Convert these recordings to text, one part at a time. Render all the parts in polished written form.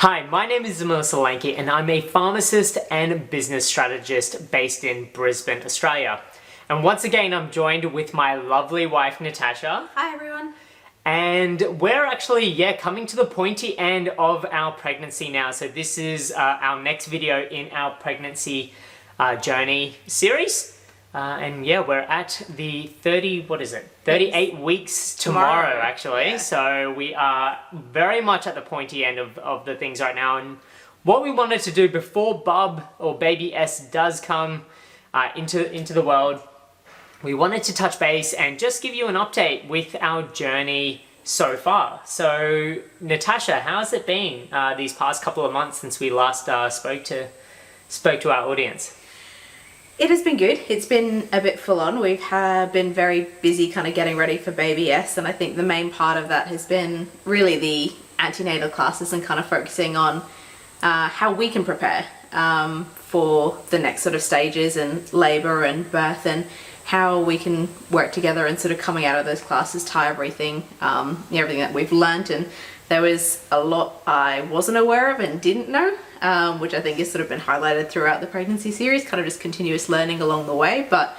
Hi, my name is Zamil Solanki and I'm a pharmacist and business strategist based in Brisbane, Australia. And once again, I'm joined with my lovely wife, Natasha. Hi everyone. And we're actually, coming to the pointy end of our pregnancy now. So this is our next video in our pregnancy journey series. We're at the 38 weeks tomorrow actually. Yeah. So we are very much at the pointy end of the things right now. And what we wanted to do before Bub or baby S does come into the world, we wanted to touch base and just give you an update with our journey so far. So Natasha, how's it been these past couple of months since we last spoke to our audience? It has been good. It's been a bit full on. We've been very busy kind of getting ready for baby S, and I think the main part of that has been really the antenatal classes and kind of focusing on how we can prepare for the next sort of stages and labour and birth, and how we can work together and sort of coming out of those classes tie everything that we've learnt. And there was a lot I wasn't aware of and didn't know, which I think has sort of been highlighted throughout the pregnancy series, kind of just continuous learning along the way. But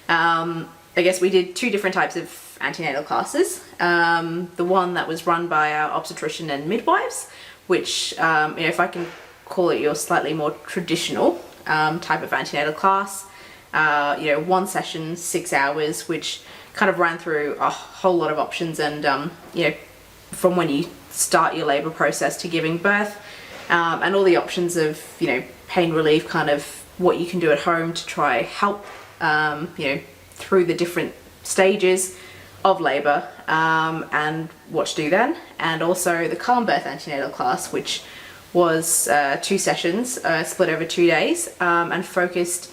I guess we did two different types of antenatal classes. The one that was run by our obstetrician and midwives, which if I can call it your slightly more traditional type of antenatal class. One session, 6 hours, which kind of ran through a whole lot of options, and from when you start your labour process to giving birth, and all the options of pain relief, kind of what you can do at home to try help through the different stages of labour, and what to do then. And also the Calmbirth antenatal class, which was 2 sessions split over 2 days, and focused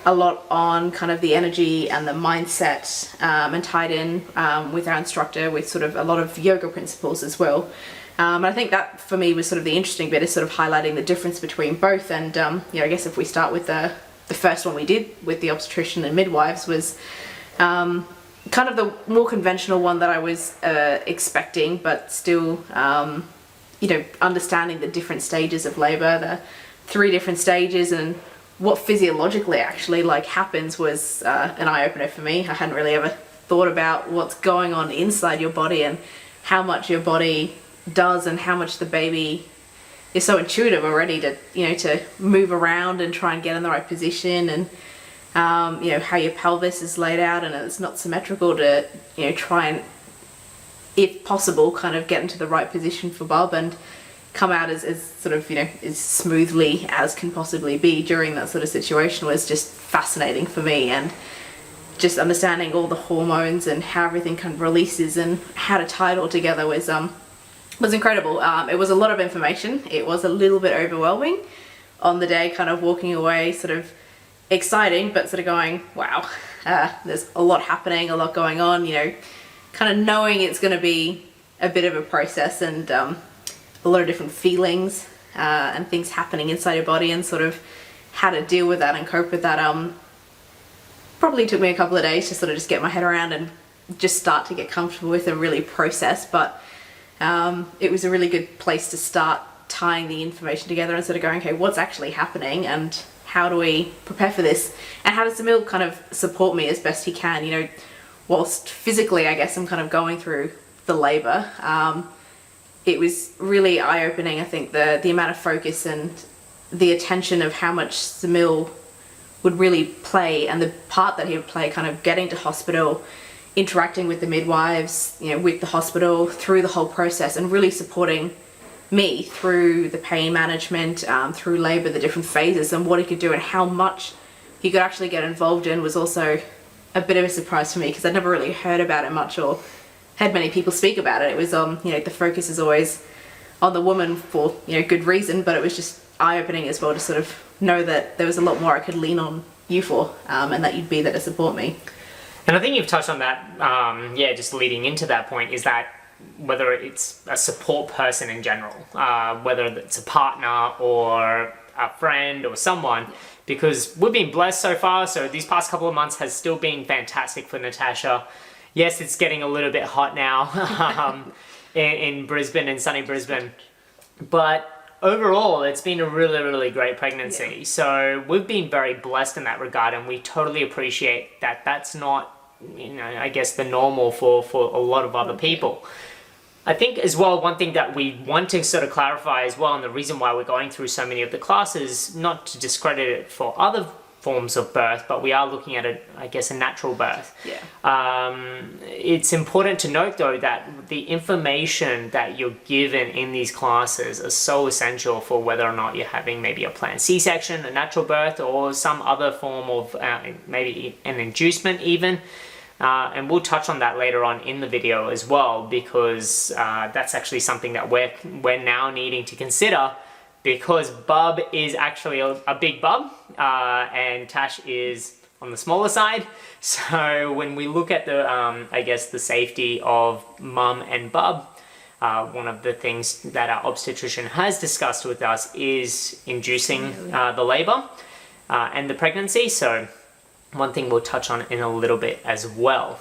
a lot on kind of the energy and the mindset, and tied in with our instructor with sort of a lot of yoga principles as well. And I think that for me was sort of the interesting bit, is sort of highlighting the difference between both. And I guess if we start with the first one we did with the obstetrician and midwives, was kind of the more conventional one that I was expecting, but still understanding the different stages of labour, the 3 different stages, and what physiologically actually happens was an eye-opener for me. I hadn't really ever thought about what's going on inside your body and how much your body does, and how much the baby is so intuitive already to move around and try and get in the right position, and how your pelvis is laid out and it's not symmetrical, to try and, if possible, kind of get into the right position for Bub and come out as sort of as smoothly as can possibly be during that sort of situation, was just fascinating for me. And just understanding all the hormones and how everything kind of releases and how to tie it all together was incredible. It was a lot of information. It was a little bit overwhelming on the day, kind of walking away sort of exciting, but sort of going, wow, there's a lot happening, a lot going on, kind of knowing it's going to be a bit of a process, and a lot of different feelings and things happening inside your body, and sort of how to deal with that and cope with that. Probably took me a couple of days to sort of just get my head around and just start to get comfortable with and really process, but it was a really good place to start tying the information together and sort of going, okay, what's actually happening and how do we prepare for this, and how does Emil kind of support me as best he can, whilst physically I guess I'm kind of going through the labour. It was really eye-opening, I think, the amount of focus and the attention of how much Emil would really play, and the part that he would play kind of getting to hospital, interacting with the midwives, with the hospital through the whole process, and really supporting me through the pain management, through labour, the different phases, and what he could do and how much he could actually get involved in, was also a bit of a surprise for me, because I'd never really heard about it much or had many people speak about it. It was the focus is always on the woman for good reason, but it was just eye-opening as well to sort of know that there was a lot more I could lean on you for, and that you'd be there to support me. And I think you've touched on that, just leading into that point, is that whether it's a support person in general, whether it's a partner or a friend or someone, because we've been blessed so far. So these past couple of months has still been fantastic for Natasha. Yes, it's getting a little bit hot now in Brisbane, in sunny Brisbane, but overall, it's been a really, really great pregnancy. Yeah. So we've been very blessed in that regard, and we totally appreciate that that's not, I guess, the normal for a lot of other people. I think as well, one thing that we want to sort of clarify as well, and the reason why we're going through so many of the classes, not to discredit it for other forms of birth, but we are looking at a natural birth. Yeah. It's important to note though that the information that you're given in these classes is so essential for whether or not you're having maybe a planned C-section, a natural birth, or some other form of maybe an inducement even. And we'll touch on that later on in the video as well, because that's actually something that we're now needing to consider, because Bub is actually a big bub, and Tash is on the smaller side. So when we look at the, the safety of mum and Bub, one of the things that our obstetrician has discussed with us is inducing the labor and the pregnancy. So one thing we'll touch on in a little bit as well.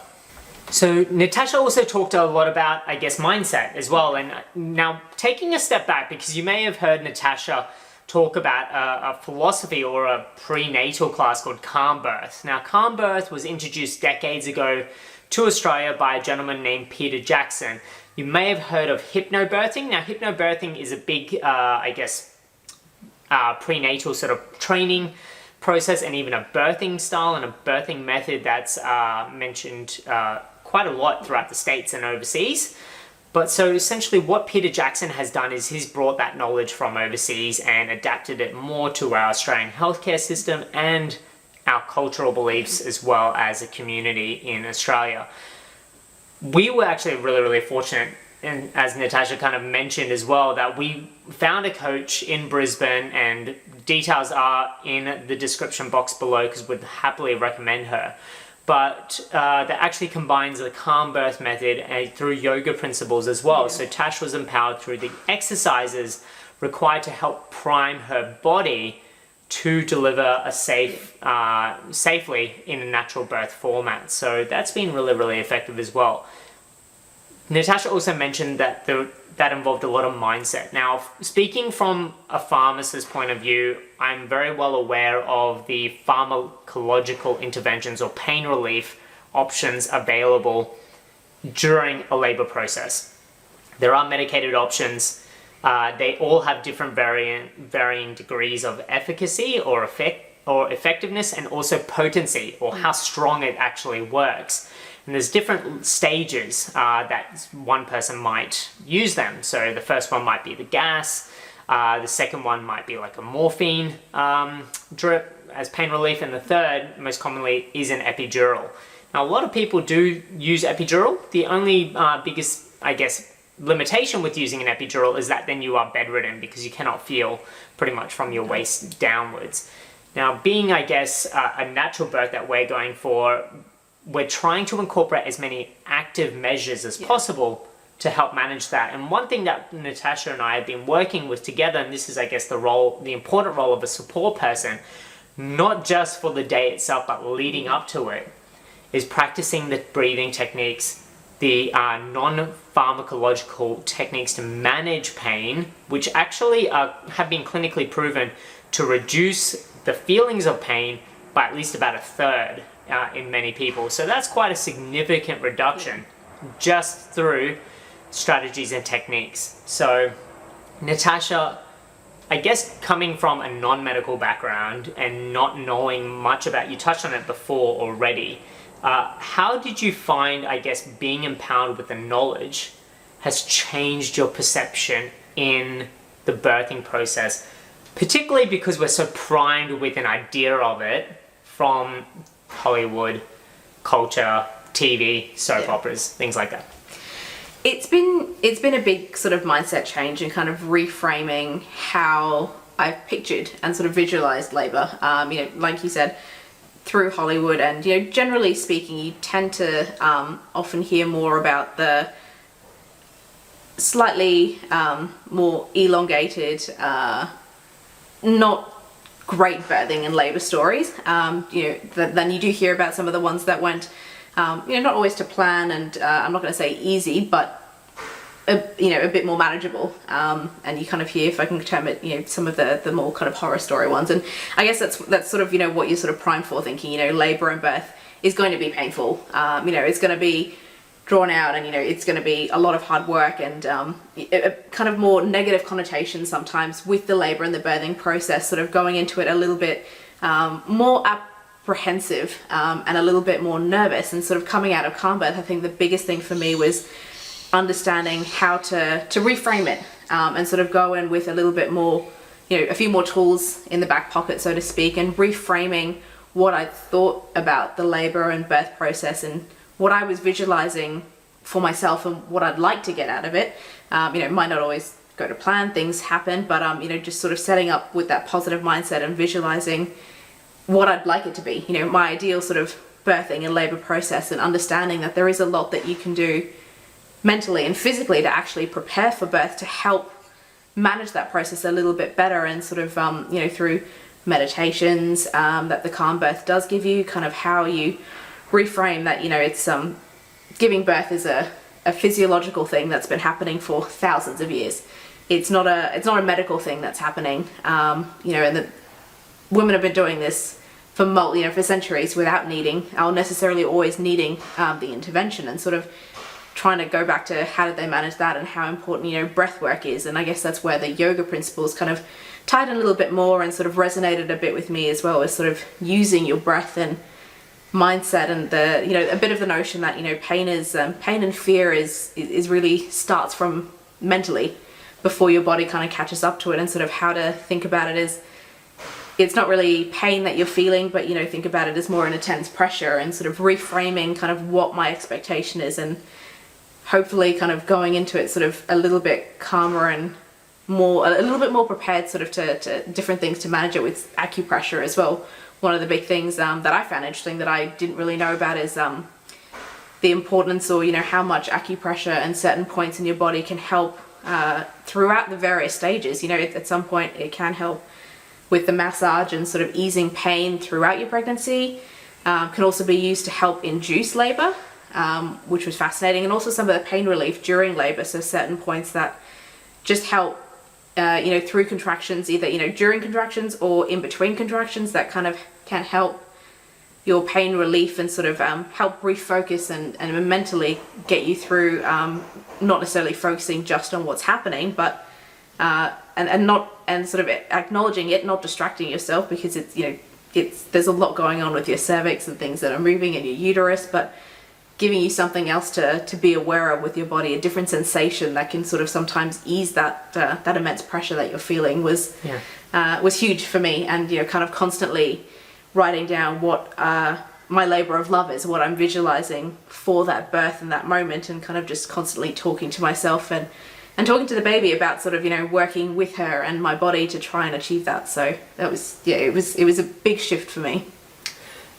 So Natasha also talked a lot about, mindset as well. And now taking a step back, because you may have heard Natasha talk about a philosophy or a prenatal class called Calmbirth. Now, Calmbirth was introduced decades ago to Australia by a gentleman named Peter Jackson. You may have heard of hypnobirthing. Now, hypnobirthing is a big, prenatal sort of training process, and even a birthing style and a birthing method that's mentioned quite a lot throughout the States and overseas. But so essentially what Peter Jackson has done is he's brought that knowledge from overseas and adapted it more to our Australian healthcare system and our cultural beliefs as well as a community in Australia. We were actually really, really fortunate, and as Natasha kind of mentioned as well, that we found a coach in Brisbane, and details are in the description box below because we'd happily recommend her. But that actually combines the Calmbirth method through yoga principles as well. Yeah. So Tash was empowered through the exercises required to help prime her body to deliver a safely in a natural birth format. So that's been really, really effective as well. Natasha also mentioned that that involved a lot of mindset. Now, speaking from a pharmacist's point of view, I'm very well aware of the pharmacological interventions or pain relief options available during a labor process. There are medicated options. They all have different varying degrees of efficacy or effectiveness, and also potency, or how strong it actually works. And there's different stages that one person might use them. So the first one might be the gas, the second one might be like a morphine drip as pain relief, and the third, most commonly, is an epidural. Now, a lot of people do use epidural. The only biggest, limitation with using an epidural is that then you are bedridden because you cannot feel pretty much from your waist downwards. Now, being, a natural birth that we're going for, we're trying to incorporate as many active measures as possible to help manage that. And one thing that Natasha and I have been working with together, and this is, the important role of a support person, not just for the day itself, but leading up to it, is practicing the breathing techniques, the non-pharmacological techniques to manage pain, which actually have been clinically proven to reduce the feelings of pain by at least about a third in many people. So that's quite a significant reduction just through strategies and techniques. So Natasha, coming from a non-medical background and not knowing much about, you touched on it before already, how did you find, being empowered with the knowledge has changed your perception in the birthing process, particularly because we're so primed with an idea of it from Hollywood, culture, TV, soap operas, things like that? It's been a big sort of mindset change and kind of reframing how I've pictured and sort of visualized labor. Like you said, through Hollywood, and generally speaking, you tend to often hear more about the slightly more elongated, not great birthing and labor stories, than you do hear about some of the ones that went, not always to plan, and I'm not going to say easy, but a bit more manageable, and you kind of hear, if I can term it, some of the more kind of horror story ones. And I guess that's sort of what you're sort of primed for, thinking labor and birth is going to be painful, it's going to be drawn out, and it's going to be a lot of hard work, and a kind of more negative connotation sometimes with the labor and the birthing process, sort of going into it a little bit more apprehensive, and a little bit more nervous. And sort of coming out of Calmbirth, I think the biggest thing for me was understanding how to reframe it, and sort of go in with a little bit more, a few more tools in the back pocket, so to speak, and reframing what I thought about the labor and birth process, and what I was visualizing for myself, and what I'd like to get out of it. It might not always go to plan, things happen, but just sort of setting up with that positive mindset and visualizing what I'd like it to be, my ideal sort of birthing and labor process, and understanding that there is a lot that you can do mentally and physically to actually prepare for birth, to help manage that process a little bit better, and sort of through meditations that the Calmbirth does give you, kind of how you reframe that. It's giving birth is a physiological thing that's been happening for thousands of years. It's not a medical thing that's happening, and the women have been doing this for centuries without necessarily always needing the intervention, and sort of trying to go back to how did they manage that, and how important breath work is. And I guess that's where the yoga principles kind of tied in a little bit more, and sort of resonated a bit with me as well, as sort of using your breath and mindset, and the a bit of the notion that pain and fear is really starts from mentally before your body kind of catches up to it, and sort of how to think about it as it's not really pain that you're feeling, but think about it as more an intense pressure, and sort of reframing kind of what my expectation is, and hopefully kind of going into it sort of a little bit calmer and a little bit more prepared, sort of to different things to manage it with acupressure as well. One of the big things that I found interesting that I didn't really know about is the importance, or how much acupressure and certain points in your body can help throughout the various stages. At some point it can help with the massage and sort of easing pain throughout your pregnancy. Can also be used to help induce labor, which was fascinating, and also some of the pain relief during labor. So certain points that just help through contractions, either during contractions or in between contractions, that kind of can help your pain relief, and sort of help refocus and mentally get you through, not necessarily focusing just on what's happening, but and sort of acknowledging it, not distracting yourself, because there's a lot going on with your cervix and things that are moving in your uterus, but giving you something else to be aware of with your body, a different sensation that can sort of sometimes ease that immense pressure that you're feeling was huge for me. And kind of constantly writing down what my labor of love is, what I'm visualizing for that birth and that moment, and kind of just constantly talking to myself and talking to the baby about sort of working with her and my body to try and achieve that. So that was it was a big shift for me.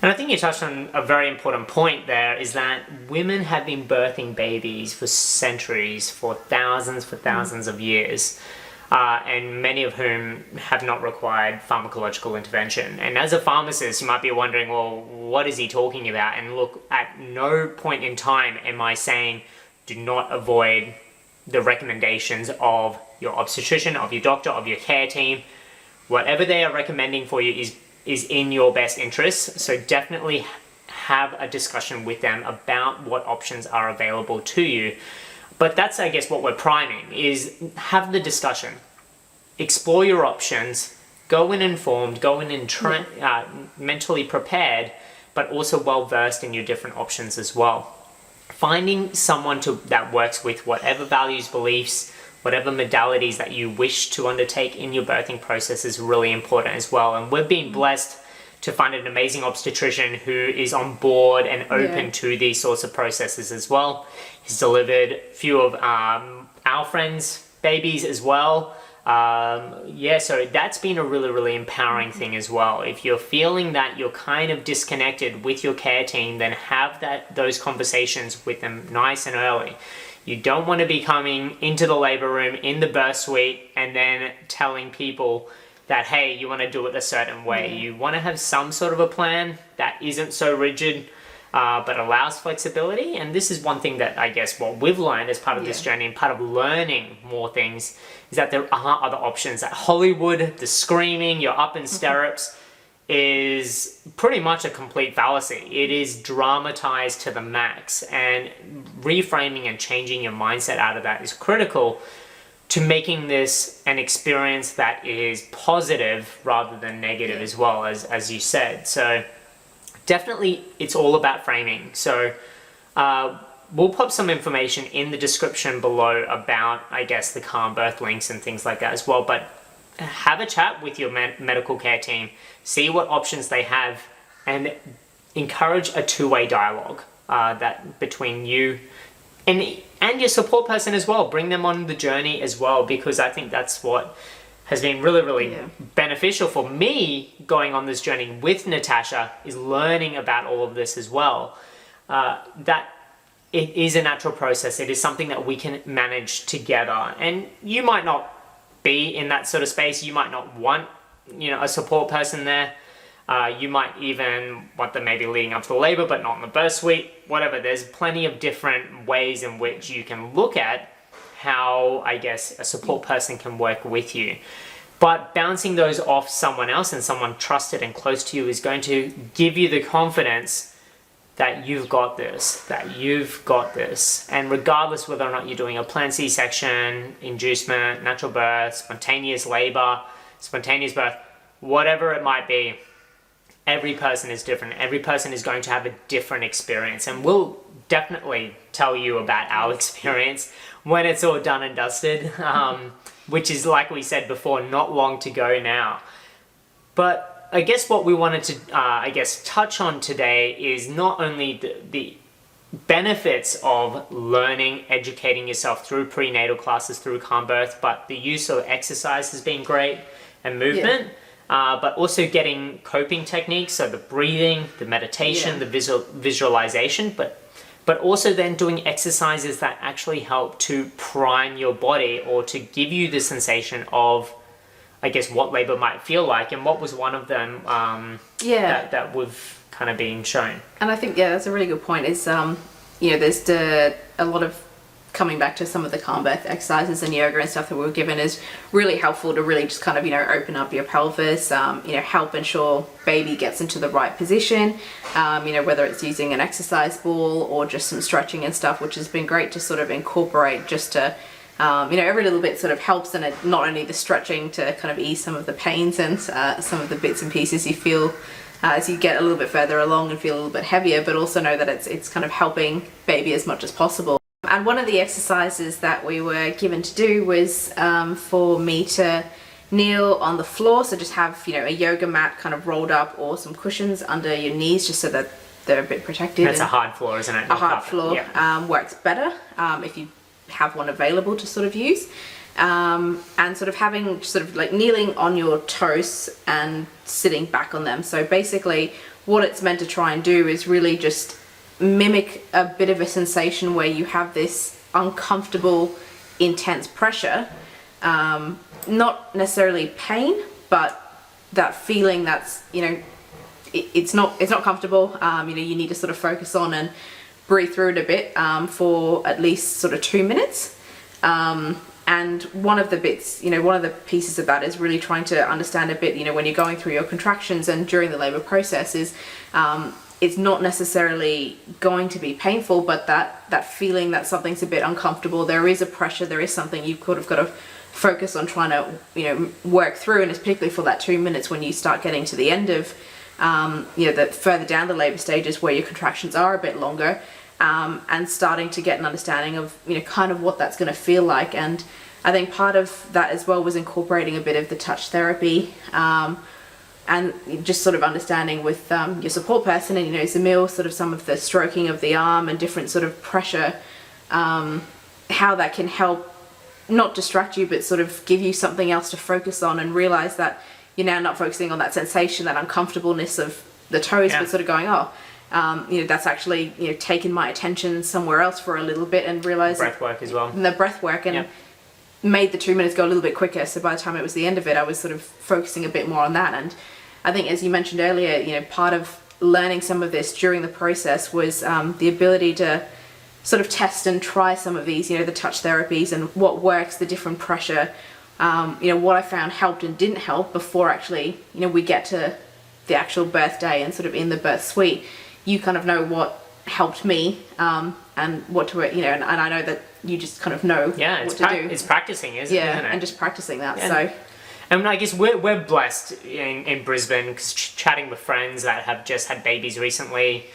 And I think you touched on a very important point there, is that women have been birthing babies for centuries, for thousands of years, and many of whom have not required pharmacological intervention. And as a pharmacist, you might be wondering, well, what is he talking about? And look, at no point in time am I saying do not avoid the recommendations of your obstetrician, of your doctor, of your care team. Whatever they are recommending for you is in your best interest. So definitely have a discussion with them about what options are available to you. But that's, I guess, what we're priming, is have the discussion. Explore your options. Go in informed, go in mentally prepared, but also well-versed in your different options as well. Finding someone that works with whatever values, beliefs, whatever modalities that you wish to undertake in your birthing process is really important as well. And we've been blessed to find an amazing obstetrician who is on board and open to these sorts of processes as well. He's delivered a few of our friends' babies as well. So that's been a really, really empowering thing as well. If you're feeling that you're kind of disconnected with your care team, then have those conversations with them nice and early. You don't want to be coming into the labor room, in the birth suite, and then telling people that, hey, you want to do it a certain way. You want to have some sort of a plan that isn't so rigid, but allows flexibility. And this is one thing that I guess what we've learned as part of this journey and part of learning more things is that there are other options. That Hollywood, the screaming, you're up in stirrups, is pretty much a complete fallacy. It is dramatized to the max, and reframing and changing your mindset out of that is critical to making this an experience that is positive rather than negative as well, as you said. So definitely it's all about framing. So we'll put some information in the description below about, I guess, the Calmbirth links and things like that as well. But have a chat with your medical care team, see what options they have, and encourage a two-way dialogue that between you and your support person as well. Bring them on the journey as well, because I think that's what has been really beneficial for me going on this journey with Natasha, is learning about all of this as well. That it is a natural process. It is something that we can manage together. And you might not be in that sort of space. You might not want, a support person there. You might even want them maybe leading up to the labor, but not in the birth suite, whatever. There's plenty of different ways in which you can look at how, I guess, a support person can work with you. But bouncing those off someone else and someone trusted and close to you is going to give you the confidence that you've got this, And regardless whether or not you're doing a planned C-section, inducement, natural birth, spontaneous labor, spontaneous birth, whatever it might be, every person is different. Every person is going to have a different experience. And we'll definitely tell you about our experience when it's all done and dusted, which is, like we said before, not long to go now. But I guess what we wanted to, touch on today is not only the benefits of learning, educating yourself through prenatal classes, through Calmbirth, but the use of exercise has been great, and movement, but also getting coping techniques, so the breathing, the meditation, the visualization, but also then doing exercises that actually help to prime your body or to give you the sensation of, I guess, what labor might feel like. And what was one of them that we've kind of been shown? And I think, that's a really good point, is, there's a lot of coming back to some of the Calmbirth exercises and yoga and stuff that we were given is really helpful to really just kind of, open up your pelvis, help ensure baby gets into the right position, whether it's using an exercise ball or just some stretching and stuff, which has been great to sort of incorporate just to, every little bit sort of helps, and it, not only the stretching to kind of ease some of the pains and some of the bits and pieces you feel as you get a little bit further along and feel a little bit heavier, but also know that it's kind of helping baby as much as possible. And one of the exercises that we were given to do was for me to kneel on the floor, so just have a yoga mat kind of rolled up or some cushions under your knees just so that they're a bit protected. That's a hard floor, isn't it? A hard floor works better if you have one available to sort of use, and sort of having sort of like kneeling on your toes and sitting back on them. So basically what it's meant to try and do is really just mimic a bit of a sensation where you have this uncomfortable, intense pressure, not necessarily pain, but that feeling that's, it's not comfortable. You need to sort of focus on and breathe through it a bit for at least sort of 2 minutes. And one of the bits, one of the pieces of that is really trying to understand a bit, when you're going through your contractions and during the labor process is, it's not necessarily going to be painful, but that feeling that something's a bit uncomfortable, there is a pressure, there is something you've got to focus on trying to, work through. And it's particularly for that 2 minutes when you start getting to the end of, the further down the labor stages where your contractions are a bit longer, and starting to get an understanding of, kind of what that's going to feel like. And I think part of that as well was incorporating a bit of the touch therapy, and just sort of understanding with your support person and, Zamil, sort of some of the stroking of the arm and different sort of pressure, how that can help not distract you, but sort of give you something else to focus on and realize that you're now not focusing on that sensation, that uncomfortableness of the toes, but sort of going, that's actually, taken my attention somewhere else for a little bit, and realize breath work as well. And the breath work, and made the 2 minutes go a little bit quicker. So by the time it was the end of it, I was sort of focusing a bit more on that. And I think, as you mentioned earlier, part of learning some of this during the process was the ability to sort of test and try some of these, the touch therapies and what works, the different pressure, what I found helped and didn't help before actually, we get to the actual birth day and sort of in the birth suite. You kind of know what helped me and what to, and I know that you just kind of know what to do. It's practicing, isn't it? And just practicing that. And I guess we're blessed in Brisbane, because chatting with friends that have just had babies recently,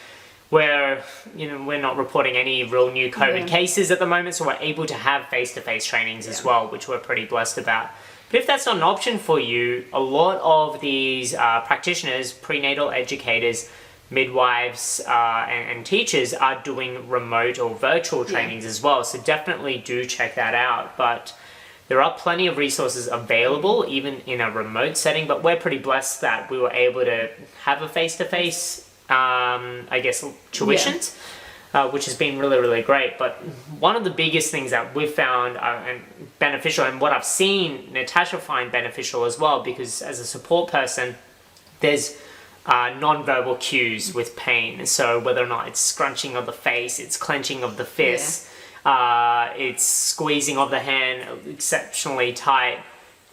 where we're not reporting any real new COVID cases at the moment, so we're able to have face-to-face trainings as well, which we're pretty blessed about. But if that's not an option for you, a lot of these practitioners, prenatal educators, midwives, and teachers are doing remote or virtual trainings as well, so definitely do check that out. But there are plenty of resources available, even in a remote setting, but we're pretty blessed that we were able to have a face-to-face, tuitions, which has been really, really great. But one of the biggest things that we've found and beneficial, and what I've seen Natasha find beneficial as well, because as a support person, there's non-verbal cues with pain. So whether or not it's scrunching of the face, it's clenching of the fist, it's squeezing of the hand exceptionally tight,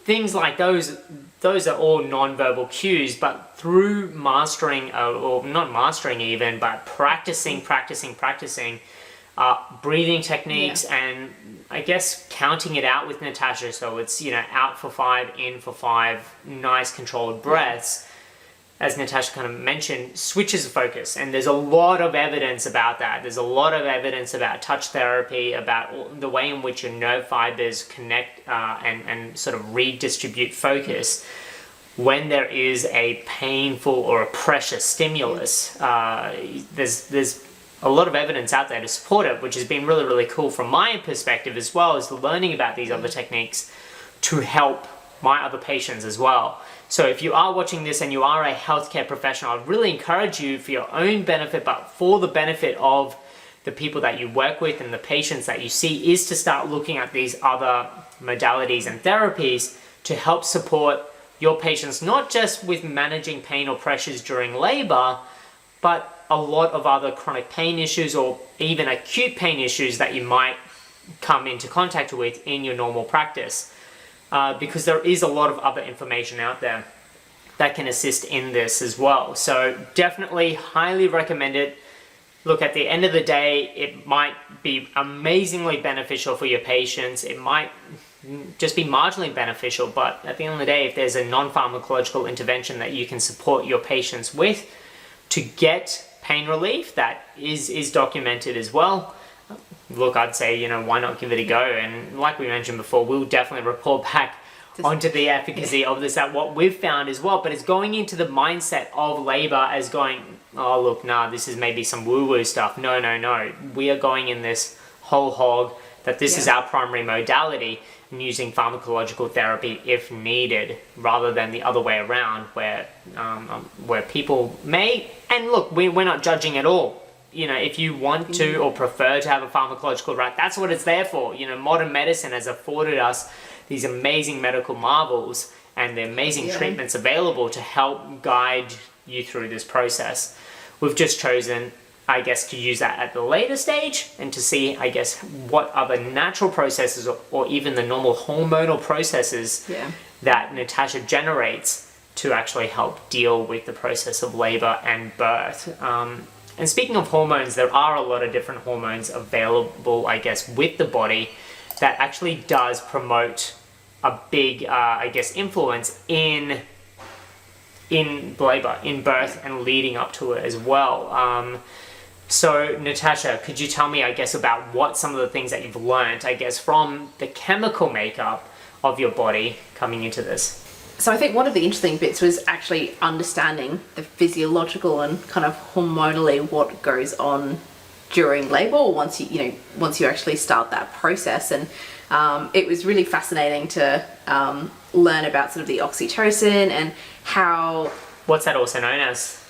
things like those are all non-verbal cues. But through mastering, or not mastering even, but practicing breathing techniques, and I guess counting it out with Natasha, so it's out for 5, in for 5, nice controlled breaths, as Natasha kind of mentioned, switches the focus. And there's a lot of evidence about that. There's a lot of evidence about touch therapy, about the way in which your nerve fibers connect and sort of redistribute focus when there is a painful or a pressure stimulus. There's a lot of evidence out there to support it, which has been really, really cool from my perspective, as well as learning about these other techniques to help my other patients as well. So if you are watching this and you are a healthcare professional, I'd really encourage you, for your own benefit, but for the benefit of the people that you work with and the patients that you see, is to start looking at these other modalities and therapies to help support your patients, not just with managing pain or pressures during labor, but a lot of other chronic pain issues or even acute pain issues that you might come into contact with in your normal practice. Because there is a lot of other information out there that can assist in this as well. So definitely highly recommend it. Look, at the end of the day, it might be amazingly beneficial for your patients. It might just be marginally beneficial, but at the end of the day, if there's a non-pharmacological intervention that you can support your patients with to get pain relief, that is documented as well. Look, I'd say, why not give it a go? And like we mentioned before, we'll definitely report back onto the efficacy of this, at what we've found as well. But it's going into the mindset of labor as going, oh, look, nah, this is maybe some woo-woo stuff. No. We are going in this whole hog, that this is our primary modality, and using pharmacological therapy if needed, rather than the other way around, where people may, and look, we're not judging at all. If you want to or prefer to have a pharmacological route, that's what it's there for. Modern medicine has afforded us these amazing medical marvels and the amazing treatments available to help guide you through this process. We've just chosen, I guess, to use that at the later stage and to see, I guess, what other natural processes or even the normal hormonal processes that Natasha generates to actually help deal with the process of labor and birth. And speaking of hormones, there are a lot of different hormones available, I guess, with the body that actually does promote a big, influence in labor, in birth, and leading up to it as well. So, Natasha, could you tell me, I guess, about what some of the things that you've learned, I guess, from the chemical makeup of your body coming into this? So I think one of the interesting bits was actually understanding the physiological and kind of hormonally what goes on during labor, or once you actually start that process. And it was really fascinating to learn about sort of the oxytocin and how... What's that also known as?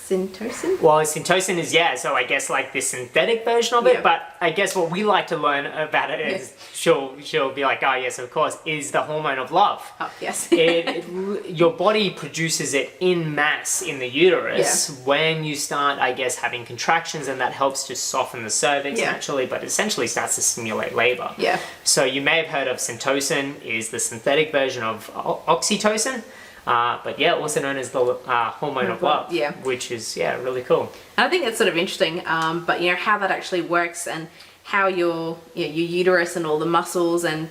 Syntocin? Well, syntocin is, so I guess like the synthetic version of it, but I guess what we like to learn about it is she'll be like, oh yes, of course, is the hormone of love. Oh, yes. Your body produces it in mass in the uterus when you start, I guess, having contractions, and that helps to soften the cervix naturally, but essentially starts to stimulate labor. Yeah. So you may have heard of syntocin, is the synthetic version of oxytocin. But also known as the hormone of love, which is really cool. And I think it's sort of interesting, but how that actually works and how your uterus and all the muscles and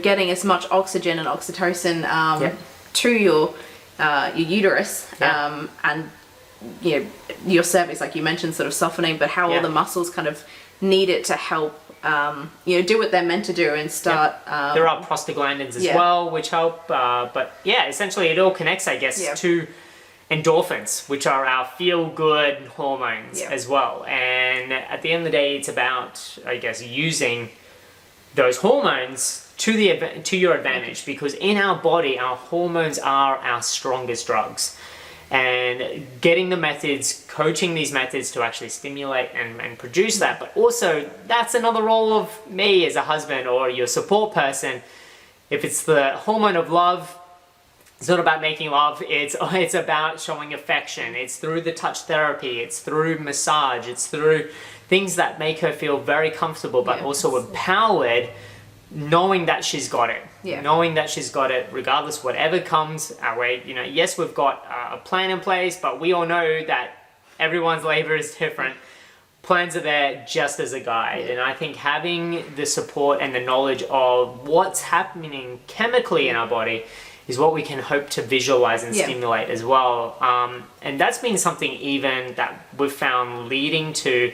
getting as much oxygen and oxytocin to your uterus and your cervix, like you mentioned, sort of softening, but how all the muscles kind of need it to help do what they're meant to do and start. There are prostaglandins as well, which help. But essentially it all connects, I guess, to endorphins, which are our feel-good hormones as well. And at the end of the day, it's about, I guess, using those hormones to your advantage, because in our body, our hormones are our strongest drugs. And getting the methods, coaching these methods to actually stimulate and produce that. But also, that's another role of me as a husband or your support person. If it's the hormone of love, it's not about making love, it's about showing affection. It's through the touch therapy, it's through massage, it's through things that make her feel very comfortable, but also empowered, knowing that she's got it. Knowing that she's got it regardless whatever comes our way. Yes, we've got a plan in place, but we all know that everyone's labor is different. Plans are there just as a guide. And I think having the support and the knowledge of what's happening chemically in our body is what we can hope to visualize and stimulate as well. And that's been something even that we've found leading to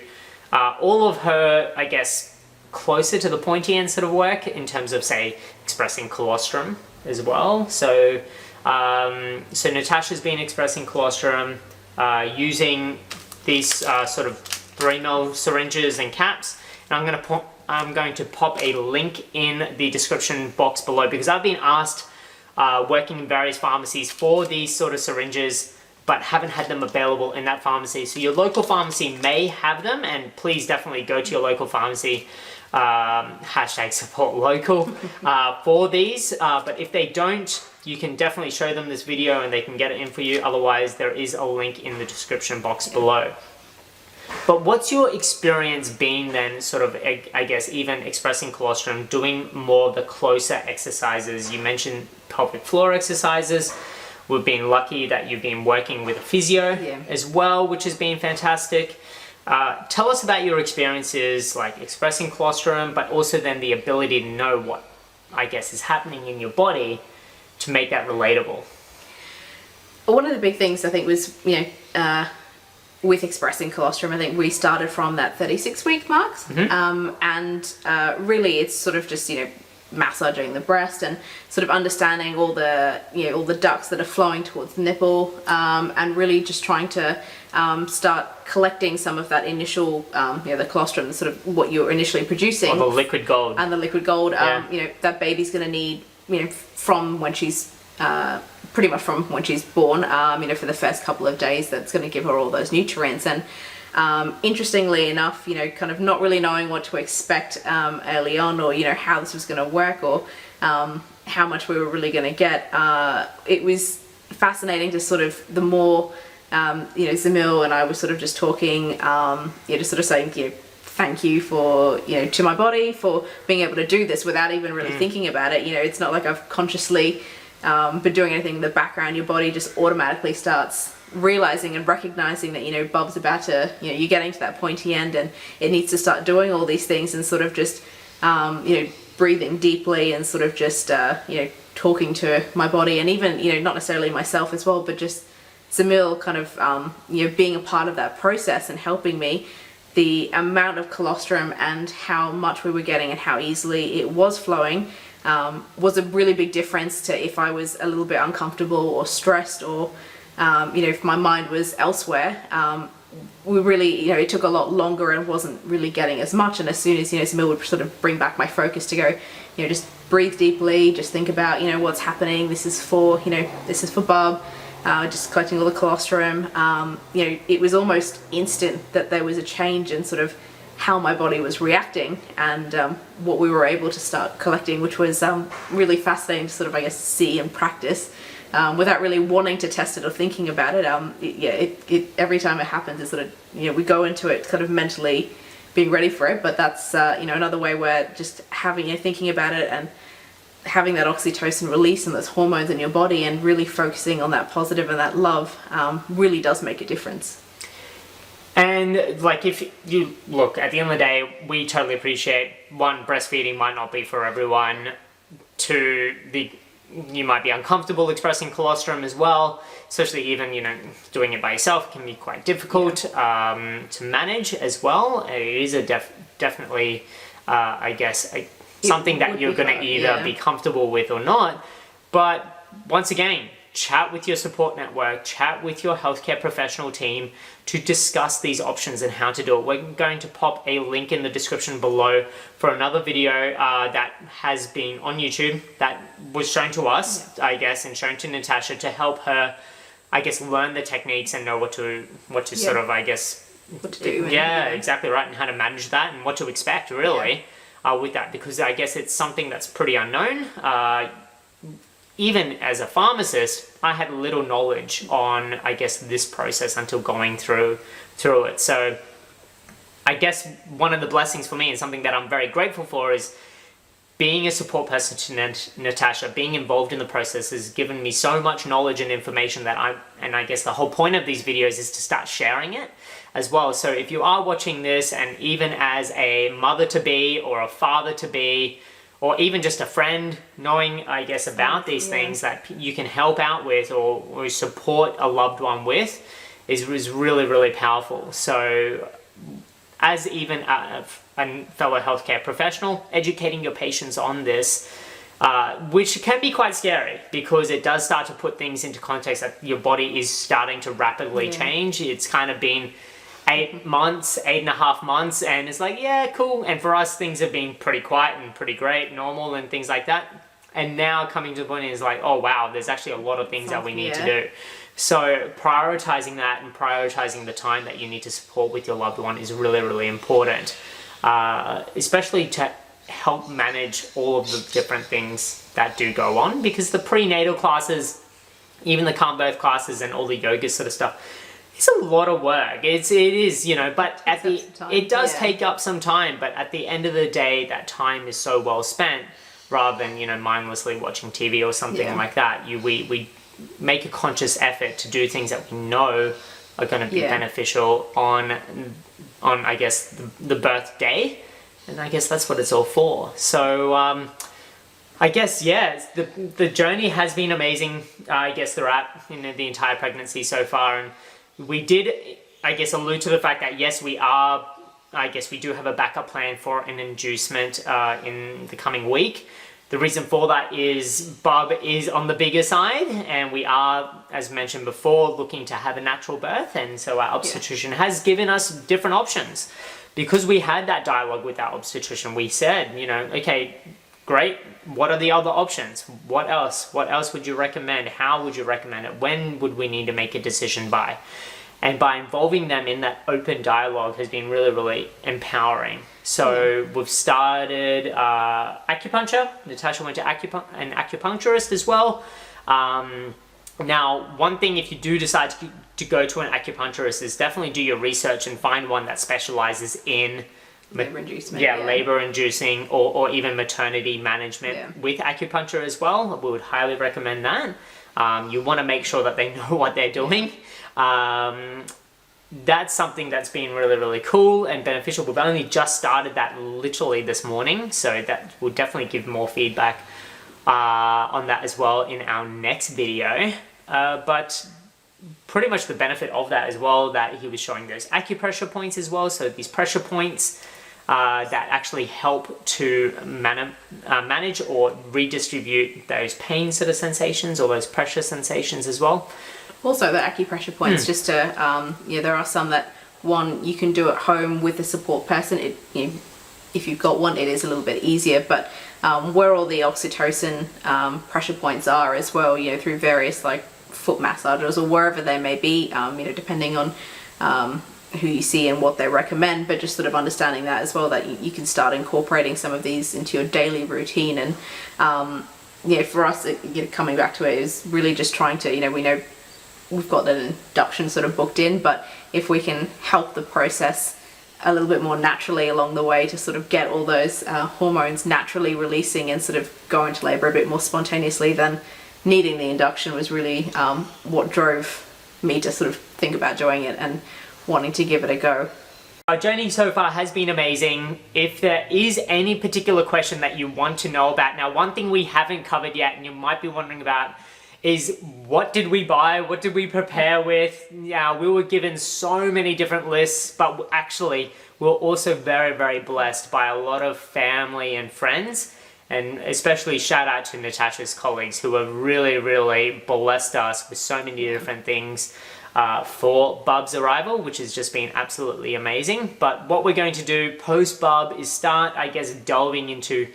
all of her, I guess, closer to the pointy end sort of work in terms of, say, expressing colostrum as well. So Natasha's been expressing colostrum using these sort of 3 ml syringes and caps, and I'm going to pop a link in the description box below, because I've been asked working in various pharmacies for these sort of syringes, but haven't had them available in that pharmacy. So your local pharmacy may have them, and please definitely go to your local pharmacy, hashtag support local, for these. But if they don't, you can definitely show them this video and they can get it in for you. Otherwise, there is a link in the description box below. But what's your experience been then, sort of, I guess, even expressing colostrum, doing more of the closer exercises? You mentioned pelvic floor exercises. We've been lucky that you've been working with a physio as well, which has been fantastic. Tell us about your experiences, like expressing colostrum, but also then the ability to know what, I guess, is happening in your body to make that relatable. One of the big things I think was, with expressing colostrum, I think we started from that 36-week marks, and really it's sort of just, massaging the breast and sort of understanding all the ducts that are flowing towards the nipple, and really just trying to start collecting some of that initial, the colostrum, sort of what you're initially producing. Or the liquid gold. And the liquid gold, that baby's going to need, from when she's, pretty much from when she's born, for the first couple of days, that's going to give her all those nutrients. And interestingly enough, kind of not really knowing what to expect early on, or how this was going to work, or how much we were really going to get, it was fascinating to sort of, the more Zamil and I were sort of just talking, just sort of saying, thank you for, to my body for being able to do this without even really thinking about it. It's not like I've consciously been doing anything in the background. Your body just automatically starts realizing and recognizing that, Bub's about to, you're getting to that pointy end, and it needs to start doing all these things, and sort of just, breathing deeply, and sort of just, talking to my body, and even, not necessarily myself as well, but just Zamil kind of, being a part of that process and helping me. The amount of colostrum and how much we were getting and how easily it was flowing was a really big difference to if I was a little bit uncomfortable or stressed, or if my mind was elsewhere. We really, it took a lot longer and wasn't really getting as much. And as soon as, Zamil would sort of bring back my focus to go, just breathe deeply, just think about, what's happening. This is for, this is for Bub. just collecting all the colostrum. It was almost instant that there was a change in sort of how my body was reacting, and what we were able to start collecting, which was really fascinating to sort of, I guess, see and practice without really wanting to test it or thinking about it. Every time it happens, it's sort of, we go into it kind of mentally being ready for it, but that's another way where just having thinking about it and having that oxytocin release and those hormones in your body and really focusing on that positive and that love really does make a difference. And like, if you look, at the end of the day, we totally appreciate, one, breastfeeding might not be for everyone. Two, you might be uncomfortable expressing colostrum as well, especially even, doing it by yourself can be quite difficult to manage as well. It is definitely, I guess, something that you're going to either be comfortable with or not. But once again, chat with your support network, chat with your healthcare professional team to discuss these options and how to do it. We're going to pop a link in the description below for another video that has been on YouTube that was shown to us, I guess, and shown to Natasha to help her, I guess, learn the techniques and know what to sort of, I guess, what to do. Exactly right, and how to manage that and what to expect really with that, because I guess it's something that's pretty unknown. Even as a pharmacist, I had little knowledge on, I guess, this process until going through it. So I guess one of the blessings for me and something that I'm very grateful for is being a support person to Natasha, being involved in the process has given me so much knowledge and information that I guess the whole point of these videos is to start sharing it as well. So if you are watching this, and even as a mother-to-be or a father-to-be, or even just a friend, knowing, I guess, about these things that you can help out with or support a loved one with is really, really powerful. So as even a fellow healthcare professional, educating your patients on this, which can be quite scary because it does start to put things into context that your body is starting to rapidly change. It's kind of been 8.5 months, and it's like, yeah, cool. And for us, things have been pretty quiet and pretty great, normal and things like that. And now coming to the point is like, oh wow, there's actually a lot of things that we need to do. So prioritizing that and prioritizing the time that you need to support with your loved one is really, really important, especially to help manage all of the different things that do go on, because the prenatal classes, even the Calmbirth classes and all the yoga sort of stuff, it's a lot of work. It is, but it does take up some time, but at the end of the day, that time is so well spent rather than, mindlessly watching TV or something like that. We make a conscious effort to do things that we know are going to be beneficial on, I guess, the birthday. And I guess that's what it's all for. So, I guess, the journey has been amazing, I guess, throughout the entire pregnancy so far. And we did, I guess, allude to the fact that, yes, we do have a backup plan for an inducement in the coming week. The reason for that is Bub is on the bigger side, and we are, as mentioned before, looking to have a natural birth. And so our obstetrician has given us different options. Because we had that dialogue with our obstetrician, we said, okay, great, what are the other options? What else? What else would you recommend? How would you recommend it? When would we need to make a decision by? And by involving them in that open dialogue has been really, really empowering. So we've started acupuncture. Natasha went to an acupuncturist as well. Now, one thing, if you do decide to go to an acupuncturist, is definitely do your research and find one that specializes in labor inducement. Labor inducing or even maternity management with acupuncture as well. We would highly recommend that. You want to make sure that they know what they're doing. That's something that's been really, really cool and beneficial. We've only just started that literally this morning, so that will definitely give more feedback on that as well in our next video. But pretty much the benefit of that as well, that he was showing those acupressure points as well. So these pressure points that actually help to manage or redistribute those pain sort of sensations or those pressure sensations as well. Also, the acupressure points, just to, there are some that, one, you can do at home with a support person. If you've got one, it is a little bit easier, but where all the oxytocin pressure points are as well, through various foot massagers or wherever they may be, depending on who you see and what they recommend, but just sort of understanding that as well, that you can start incorporating some of these into your daily routine. And for us, coming back to it, is really just trying to, we know we've got an induction sort of booked in, but if we can help the process a little bit more naturally along the way to sort of get all those hormones naturally releasing and sort of go into labour a bit more spontaneously, then needing the induction was really what drove me to sort of think about doing it and wanting to give it a go. Our journey so far has been amazing. If there is any particular question that you want to know about, now one thing we haven't covered yet and you might be wondering about is, what did we buy? What did we prepare with? Yeah, we were given so many different lists, but actually we're also very, very blessed by a lot of family and friends, and especially shout out to Natasha's colleagues who have really, really blessed us with so many different things for Bub's arrival, which has just been absolutely amazing. But what we're going to do post-Bub is start, I guess, delving into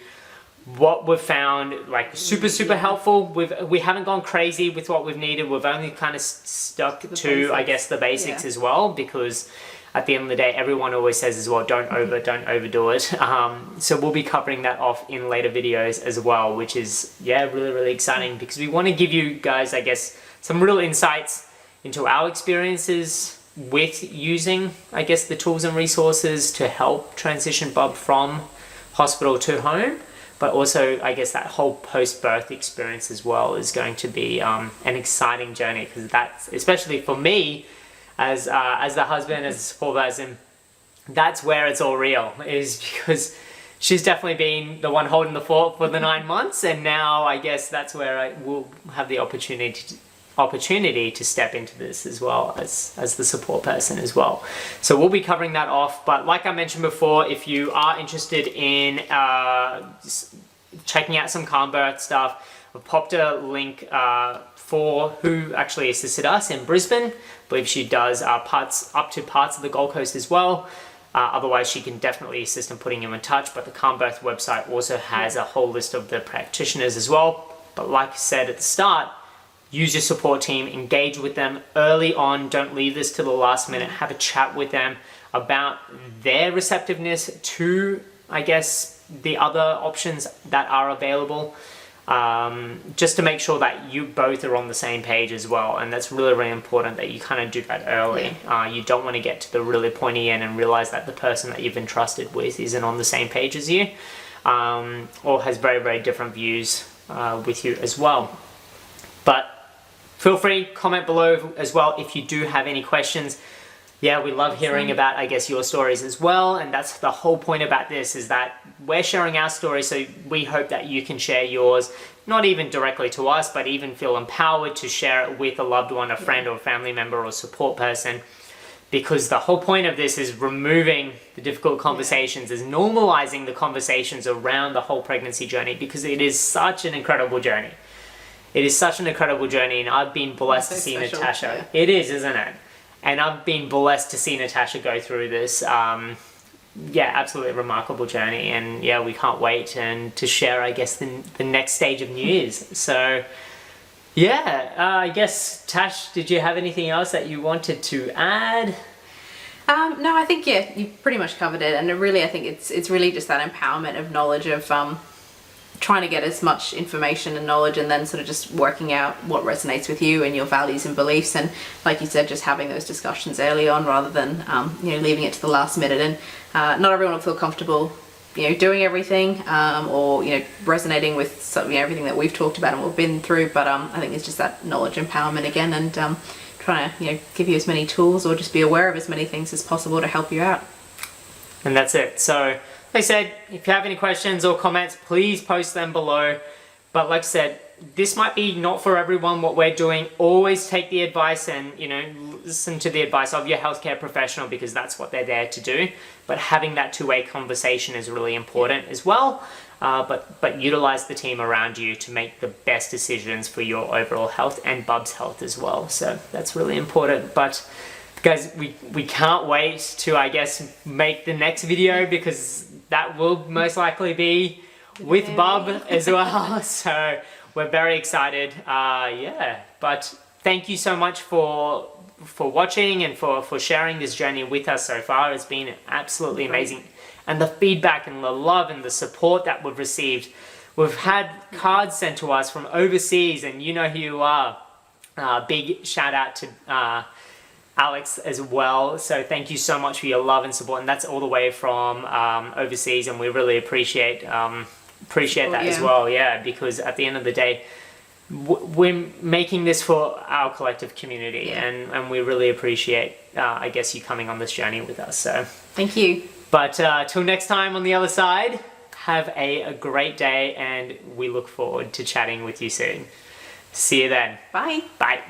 what we've found like super helpful. We haven't gone crazy with what we've needed. We've only kind of stuck to basics. I guess the basics as well, because at the end of the day, everyone always says as well, don't overdo it. So we'll be covering that off in later videos as well, which is really exciting, because we want to give you guys, I guess, some real insights into our experiences with using, I guess, the tools and resources to help transition Bub from hospital to home. But also, I guess, that whole post-birth experience as well is going to be an exciting journey, because that's, especially for me, as the husband, as a support person, that's where it's all real, is because she's definitely been the one holding the fort for the 9 months, and now I guess that's where I will have the opportunity to step into this as well as the support person as well. So we'll be covering that off. But like I mentioned before, if you are interested in checking out some Calmbirth stuff, I've popped a link for who actually assisted us in Brisbane. I believe she does parts of the Gold Coast as well. Otherwise, she can definitely assist in putting you in touch. But the Calmbirth website also has a whole list of the practitioners as well. But like I said at the start, use your support team, engage with them early on. Don't leave this to the last minute. Have a chat with them about their receptiveness to, I guess, the other options that are available, just to make sure that you both are on the same page as well. And that's really, really important that you kind of do that early. You don't want to get to the really pointy end and realize that the person that you've entrusted with isn't on the same page as you, or has very, very different views with you as well. But feel free, comment below as well if you do have any questions. We love hearing about, I guess, your stories as well. And that's the whole point about this, is that we're sharing our story, so we hope that you can share yours, not even directly to us, but even feel empowered to share it with a loved one, a friend or a family member or support person. Because the whole point of this is removing the difficult conversations, is normalizing the conversations around the whole pregnancy journey, because it is such an incredible journey. It is such an incredible journey, and I've been blessed to see Natasha. It is, isn't it? And I've been blessed to see Natasha go through this, absolutely remarkable journey. And we can't wait and to share, I guess, the next stage of news. So, I guess, Tash, did you have anything else that you wanted to add? No, I think, you pretty much covered it. And really, I think it's really just that empowerment of knowledge of trying to get as much information and knowledge, and then sort of just working out what resonates with you and your values and beliefs. And like you said, just having those discussions early on rather than leaving it to the last minute. And not everyone will feel comfortable doing everything or resonating with everything that we've talked about and we've been through, but I think it's just that knowledge empowerment again, and trying to give you as many tools or just be aware of as many things as possible to help you out. And that's it. So like I said, if you have any questions or comments, please post them below. But like I said, this might be not for everyone what we're doing. Always take the advice and, listen to the advice of your healthcare professional, because that's what they're there to do. But having that two-way conversation is really important as well. But utilize the team around you to make the best decisions for your overall health and Bub's health as well. So that's really important. But guys, we can't wait to, I guess, make the next video, because that will most likely be with Bub as well. So we're very excited. But thank you so much for watching and for sharing this journey with us so far. It's been absolutely amazing. And the feedback and the love and the support that we've received. We've had cards sent to us from overseas, and you know who you are. Big shout out to Alex as well. So thank you so much for your love and support, and that's all the way from overseas, and we really appreciate that as well. Yeah, because at the end of the day, we're making this for our collective community, and we really appreciate, I guess, you coming on this journey with us. So thank you. But till next time on the other side, have a great day, and we look forward to chatting with you soon. See you then. Bye. Bye.